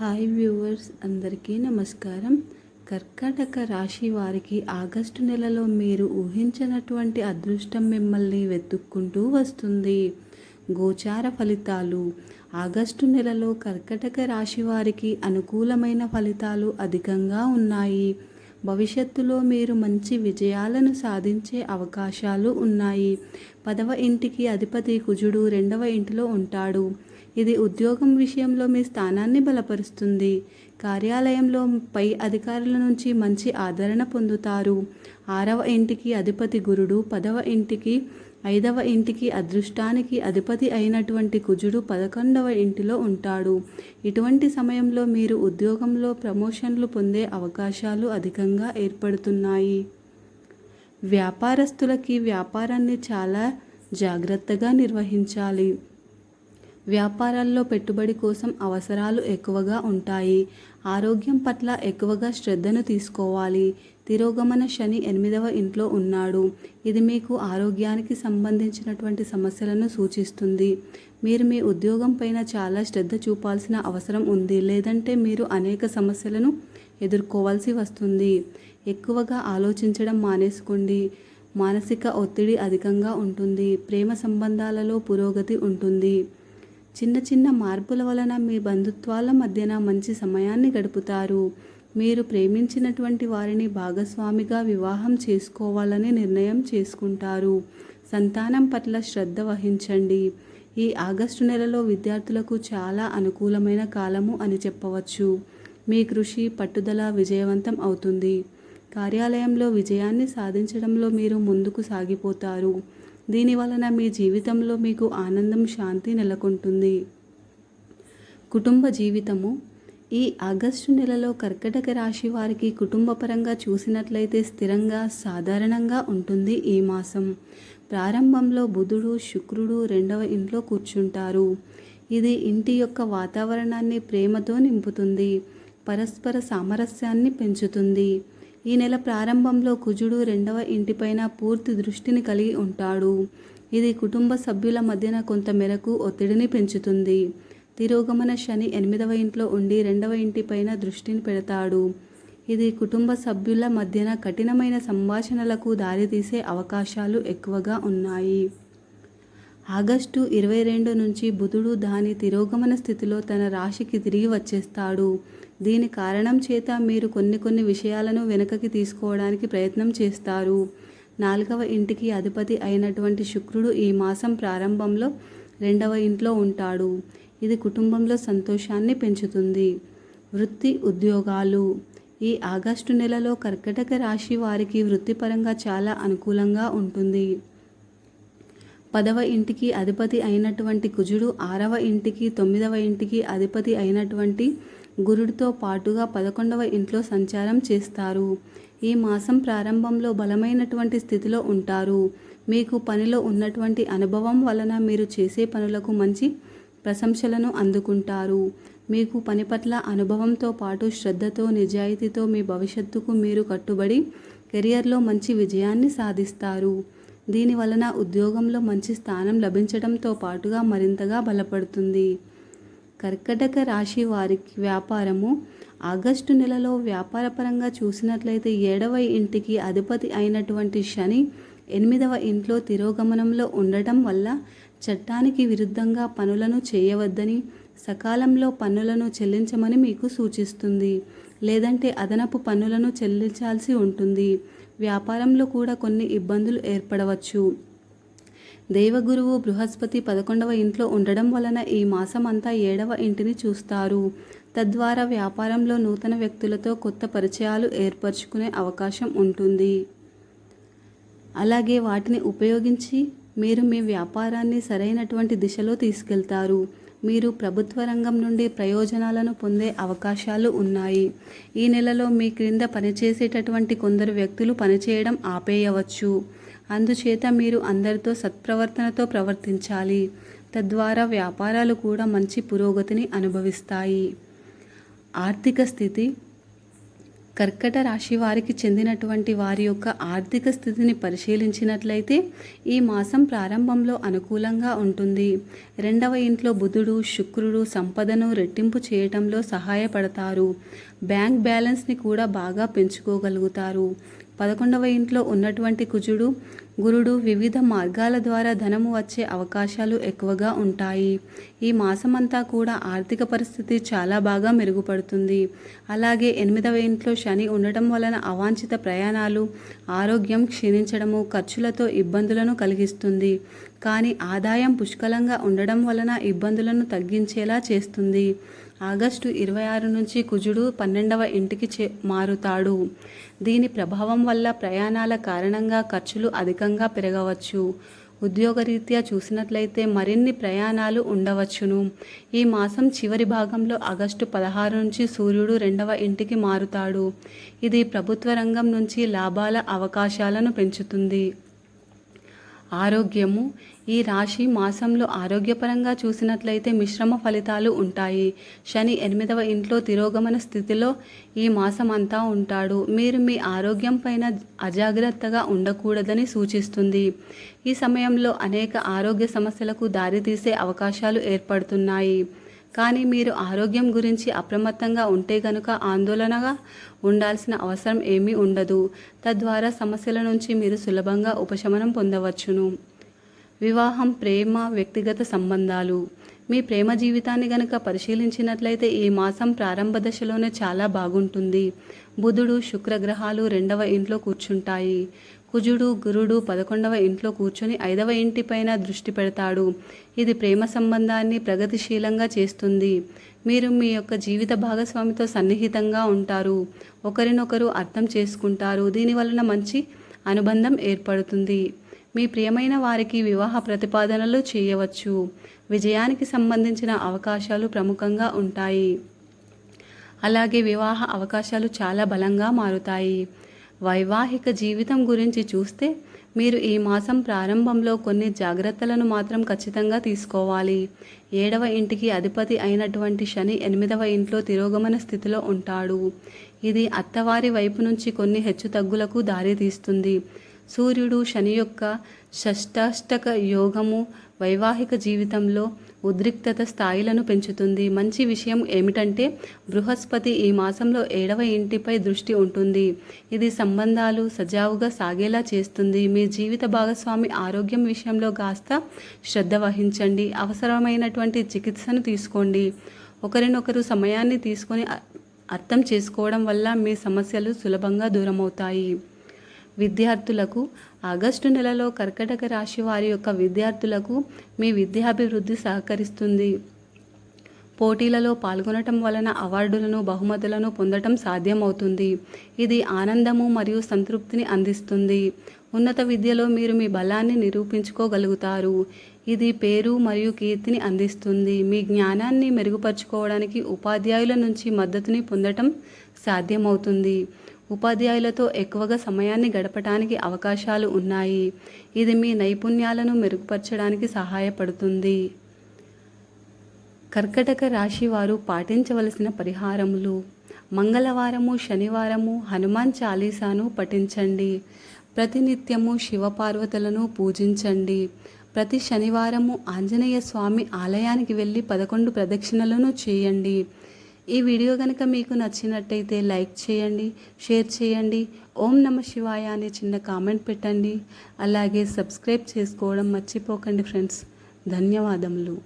Hi viewers, అందరికీ నమస్కారం. కర్కాటక రాశి వారికి ఆగస్టు నెలలో మీరు ఊహించినటువంటి అదృష్టం మిమ్మల్ని వెతుక్కుంటూ వస్తుంది. గోచార ఫలితాలు. ఆగస్టు నెలలో కర్కాటక రాశి వారికి అనుకూలమైన ఫలితాలు అధికంగా ఉన్నాయి. భవిష్యత్తులో మీరు మంచి విజయాలను సాధించే అవకాశాలు ఉన్నాయి. 10వ ఇంటికి అధిపతి కుజుడు 2వ ఇంటిలో ఉంటాడు. ఇది ఉద్యోగం విషయంలో మీ స్థానాన్ని బలపరుస్తుంది. కార్యాలయంలో పై అధికారుల నుంచి మంచి ఆదరణ పొందుతారు. 6వ ఇంటికి అధిపతి గురుడు 10వ ఇంటికి 5వ ఇంటికి అదృష్టానికి అధిపతి అయినటువంటి కుజుడు 11వ ఇంటిలో ఉంటాడు. ఇటువంటి సమయంలో మీరు ఉద్యోగంలో ప్రమోషన్లు పొందే అవకాశాలు అధికంగా ఏర్పడుతున్నాయి. వ్యాపారస్తులకి వ్యాపారాన్ని చాలా జాగ్రత్తగా నిర్వహించాలి. వ్యాపారాల్లో పెట్టుబడి కోసం అవసరాలు ఎక్కువగా ఉంటాయి. ఆరోగ్యం పట్ల ఎక్కువగా శ్రద్ధను తీసుకోవాలి. తిరోగమన శని 8వ ఇంట్లో ఉన్నాడు. ఇది మీకు ఆరోగ్యానికి సంబంధించినటువంటి సమస్యలను సూచిస్తుంది. మీరు మీ ఉద్యోగం పైన చాలా శ్రద్ధ చూపాల్సిన అవసరం ఉంది. లేదంటే మీరు అనేక సమస్యలను ఎదుర్కోవాల్సి వస్తుంది. ఎక్కువగా ఆలోచించడం మానేసుకోండి. మానసిక ఒత్తిడి అధికంగా ఉంటుంది. ప్రేమ సంబంధాలలో పురోగతి ఉంటుంది. చిన్న చిన్న మార్పుల వలన మీ బంధుత్వాల మధ్యన మంచి సమయాన్ని గడుపుతారు. మీరు ప్రేమించినటువంటి వారిని భాగస్వామిగా వివాహం చేసుకోవాలని నిర్ణయం చేసుకుంటారు. సంతానం పట్ల శ్రద్ధ వహించండి. ఈ ఆగస్టు నెలలో విద్యార్థులకు చాలా అనుకూలమైన కాలము అని చెప్పవచ్చు. మీ కృషి పట్టుదల విజయవంతం అవుతుంది. కార్యాలయంలో విజయాన్ని సాధించడంలో మీరు ముందుకు సాగిపోతారు. దీని వలన మీ జీవితంలో మీకు ఆనందం, శాంతి నెలకొంటుంది. కుటుంబ జీవితము. ఈ ఆగస్టు నెలలో కర్కాటక రాశి వారికి కుటుంబపరంగా చూసినట్లయితే స్థిరంగా, సాధారణంగా ఉంటుంది. ఈ మాసం ప్రారంభంలో బుధుడు, శుక్రుడు 2వ ఇంట్లో కూర్చుంటారు. ఇది ఇంటి యొక్క వాతావరణాన్ని ప్రేమతో నింపుతుంది. పరస్పర సామరస్యాన్ని పెంచుతుంది. ఈ నెల ప్రారంభంలో కుజుడు 2వ ఇంటిపైన పూర్తి దృష్టిని కలిగి ఉంటాడు. ఇది కుటుంబ సభ్యుల మధ్యన కొంత మేరకు ఒత్తిడిని పెంచుతుంది. తిరోగమన శని 8వ ఇంట్లో ఉండి 2వ ఇంటిపైన దృష్టిని పెడతాడు. ఇది కుటుంబ సభ్యుల మధ్యన కఠినమైన సంభాషణలకు దారితీసే అవకాశాలు ఎక్కువగా ఉన్నాయి. ఆగస్టు 22 నుంచి బుధుడు దాని తిరోగమన స్థితిలో తన రాశికి తిరిగి వచ్చేస్తాడు. దీని కారణం చేత మీరు కొన్ని విషయాలను వెనుకకి తీసుకోవడానికి ప్రయత్నం చేస్తారు. 4వ ఇంటికి అధిపతి అయినటువంటి శుక్రుడు ఈ మాసం ప్రారంభంలో 2వ ఇంట్లో ఉంటాడు. ఇది కుటుంబంలో సంతోషాన్ని పెంచుతుంది. వృత్తి, ఉద్యోగాలు. ఈ ఆగస్టు నెలలో కర్కాటక రాశి వారికి వృత్తిపరంగా చాలా అనుకూలంగా ఉంటుంది. 10వ ఇంటికి అధిపతి అయినటువంటి కుజుడు 6వ ఇంటికి 9వ ఇంటికి అధిపతి అయినటువంటి గురుడితో పాటుగా 11వ ఇంట్లో సంచారం చేస్తారు. ఈ మాసం ప్రారంభంలో బలమైనటువంటి స్థితిలో ఉంటారు. మీకు పనిలో ఉన్నటువంటి అనుభవం వలన మీరు చేసే పనులకు మంచి ప్రశంసలను అందుకుంటారు. మీకు పని పట్ల అనుభవంతో పాటు శ్రద్ధతో, నిజాయితీతో మీ భవిష్యత్తుకు మీరు కట్టుబడి కెరియర్లో మంచి విజయాన్ని సాధిస్తారు. దీని వలన ఉద్యోగంలో మంచి స్థానం లభించడంతో పాటుగా మరింతగా బలపడుతుంది. కర్కాటక రాశి వారికి వ్యాపారము. ఆగస్టు నెలలో వ్యాపారపరంగా చూసినట్లయితే 7వ ఇంటికి అధిపతి అయినటువంటి శని 8వ ఇంట్లో తిరోగమనంలో ఉండటం వల్ల చట్టానికి విరుద్ధంగా పనులను చేయవద్దని, సకాలంలో పన్నులను చెల్లించమని మీకు సూచిస్తుంది. లేదంటే అదనపు పన్నులను చెల్లించాల్సి ఉంటుంది. వ్యాపారంలో కూడా కొన్ని ఇబ్బందులు ఏర్పడవచ్చు. దైవగురువు బృహస్పతి 11వ ఇంట్లో ఉండడం వలన ఈ మాసం అంతా 7వ ఇంటిని చూస్తారు. తద్వారా వ్యాపారంలో నూతన వ్యక్తులతో కొత్త పరిచయాలు ఏర్పరచుకునే అవకాశం ఉంటుంది. అలాగే వాటిని ఉపయోగించి మీరు మీ వ్యాపారాన్ని సరైనటువంటి దిశలో తీసుకెళ్తారు. మీరు ప్రభుత్వ రంగం నుండి ప్రయోజనాలను పొందే అవకాశాలు ఉన్నాయి. ఈ నెలలో మీ క్రింద పనిచేసేటటువంటి కొందరు వ్యక్తులు పనిచేయడం ఆపేయవచ్చు. అందుచేత మీరు అందరితో సత్ప్రవర్తనతో ప్రవర్తించాలి. తద్వారా వ్యాపారాలు కూడా మంచి పురోగతిని అనుభవిస్తాయి. ఆర్థిక స్థితి. కర్కట రాశి వారికి చెందినటువంటి వారి యొక్క ఆర్థిక స్థితిని పరిశీలించినట్లయితే ఈ మాసం ప్రారంభంలో అనుకూలంగా ఉంటుంది. 2వ ఇంట్లో బుధుడు, శుక్రుడు సంపదను రెట్టింపు చేయటంలో సహాయపడతారు. బ్యాంక్ బ్యాలెన్స్ని కూడా బాగా పెంచుకోగలుగుతారు. 11వ ఇంట్లో ఉన్నటువంటి కుజుడు, గురుడు వివిధ మార్గాల ద్వారా ధనము వచ్చే అవకాశాలు ఎక్కువగా ఉంటాయి. ఈ మాసమంతా కూడా ఆర్థిక పరిస్థితి చాలా బాగా మెరుగుపడుతుంది. అలాగే 8వ ఇంట్లో శని ఉండటం వలన అవాంఛిత ప్రయాణాలు, ఆరోగ్యం క్షీణించడము, ఖర్చులతో ఇబ్బందులను కలిగిస్తుంది. కానీ ఆదాయం పుష్కలంగా ఉండడం వలన ఇబ్బందులను తగ్గించేలా చేస్తుంది. ఆగస్టు 26 నుంచి కుజుడు 12వ ఇంటికి మారుతాడు. దీని ప్రభావం వల్ల ప్రయాణాల కారణంగా ఖర్చులు అధికంగా పెరగవచ్చు. ఉద్యోగరీత్యా చూసినట్లయితే మరిన్ని ప్రయాణాలు ఉండవచ్చును. ఈ మాసం చివరి భాగంలో ఆగస్టు 16 నుంచి సూర్యుడు 2వ ఇంటికి మారుతాడు. ఇది ప్రభుత్వ రంగం నుంచి లాభాల అవకాశాలను పెంచుతుంది. ఆరోగ్యము. ఈ రాశి మాసంలో ఆరోగ్యపరంగా చూసినట్లయితే మిశ్రమ ఫలితాలు ఉంటాయి. శని 8వ ఇంట్లో తిరోగమన స్థితిలో ఈ మాసం అంతా ఉంటాడు. మీరు మీ ఆరోగ్యం పైన అజాగ్రత్తగా ఉండకూడదని సూచిస్తుంది. ఈ సమయంలో అనేక ఆరోగ్య సమస్యలకు దారితీసే అవకాశాలు ఏర్పడుతున్నాయి. కానీ మీరు ఆరోగ్యం గురించి అప్రమత్తంగా ఉంటే కనుక ఆందోళనగా ఉండాల్సిన అవసరం ఏమీ ఉండదు. తద్వారా సమస్యల నుంచి మీరు సులభంగా ఉపశమనం పొందవచ్చును. వివాహం, ప్రేమ, వ్యక్తిగత సంబంధాలు. మీ ప్రేమ జీవితాన్ని గనుక పరిశీలించినట్లయితే ఈ మాసం ప్రారంభ దశలోనే చాలా బాగుంటుంది. బుధుడు, శుక్రగ్రహాలు 2వ ఇంట్లో కూర్చుంటాయి. కుజుడు, గురుడు 11వ ఇంట్లో కూర్చొని 5వ ఇంటిపైన దృష్టి పెడతాడు. ఇది ప్రేమ సంబంధాన్ని ప్రగతిశీలంగా చేస్తుంది. మీరు మీ యొక్క జీవిత భాగస్వామితో సన్నిహితంగా ఉంటారు. ఒకరినొకరు అర్థం చేసుకుంటారు. దీనివలన మంచి అనుబంధం ఏర్పడుతుంది. మీ ప్రియమైన వారికి వివాహ ప్రతిపాదనలు చేయవచ్చు. విజయానికి సంబంధించిన అవకాశాలు ప్రముఖంగా ఉంటాయి. అలాగే వివాహ అవకాశాలు చాలా బలంగా మారుతాయి. వైవాహిక జీవితం గురించి చూస్తే మీరు ఈ మాసం ప్రారంభంలో కొన్ని జాగ్రత్తలను మాత్రం ఖచ్చితంగా తీసుకోవాలి. 7వ ఇంటికి అధిపతి అయినటువంటి శని 8వ ఇంట్లో తిరోగమన స్థితిలో ఉంటాడు. ఇది అత్తవారి వైపు నుంచి కొన్ని హెచ్చుతగ్గులకు దారితీస్తుంది. సూర్యుడు, శని యొక్క షష్టాష్టక యోగము వైవాహిక జీవితంలో ఉద్రిక్తత స్థాయిలను పెంచుతుంది. మంచి విషయం ఏమిటంటే బృహస్పతి ఈ మాసంలో 7వ ఇంటిపై దృష్టి ఉంటుంది. ఇది సంబంధాలు సజావుగా సాగేలా చేస్తుంది. మీ జీవిత భాగస్వామి ఆరోగ్యం విషయంలో కాస్త శ్రద్ధ వహించండి. అవసరమైనటువంటి చికిత్సను తీసుకోండి. ఒకరినొకరు సమయాన్ని తీసుకొని అర్థం చేసుకోవడం వల్ల మీ సమస్యలు సులభంగా దూరమవుతాయి. విద్యార్థులకు ఆగస్టు నెలలో కర్కటక రాశి వారి యొక్క విద్యార్థులకు మీ విద్యాభివృద్ధి సహకరిస్తుంది. పోటీలలో పాల్గొనటం వలన అవార్డులను, బహుమతులను పొందటం సాధ్యమవుతుంది. ఇది ఆనందము మరియు సంతృప్తిని అందిస్తుంది. ఉన్నత విద్యలో మీరు మీ బలాన్ని నిరూపించుకోగలుగుతారు. ఇది పేరు మరియు కీర్తిని అందిస్తుంది. మీ జ్ఞానాన్ని మెరుగుపరుచుకోవడానికి ఉపాధ్యాయుల నుంచి మద్దతుని పొందటం సాధ్యమవుతుంది. ఉపాధ్యాయులతో ఎక్కువగా సమయాన్ని గడపడానికి అవకాశాలు ఉన్నాయి. ఇది మీ నైపుణ్యాలను మెరుగుపరచడానికి సహాయపడుతుంది. కర్కటక రాశి వారు పాటించవలసిన పరిహారములు. మంగళవారము, శనివారము హనుమాన్ చాలీసాను పఠించండి. ప్రతినిత్యము శివపార్వతులను పూజించండి. ప్రతి శనివారము ఆంజనేయ స్వామి ఆలయానికి వెళ్ళి 11 ప్రదక్షిణలను చేయండి. ఈ వీడియో కనుక మీకు నచ్చినట్టయితే లైక్ చేయండి, షేర్ చేయండి. ఓం నమ శివాయ అని చిన్న కామెంట్ పెట్టండి. అలాగే సబ్స్క్రైబ్ చేసుకోవడం మర్చిపోకండి ఫ్రెండ్స్. ధన్యవాదములు.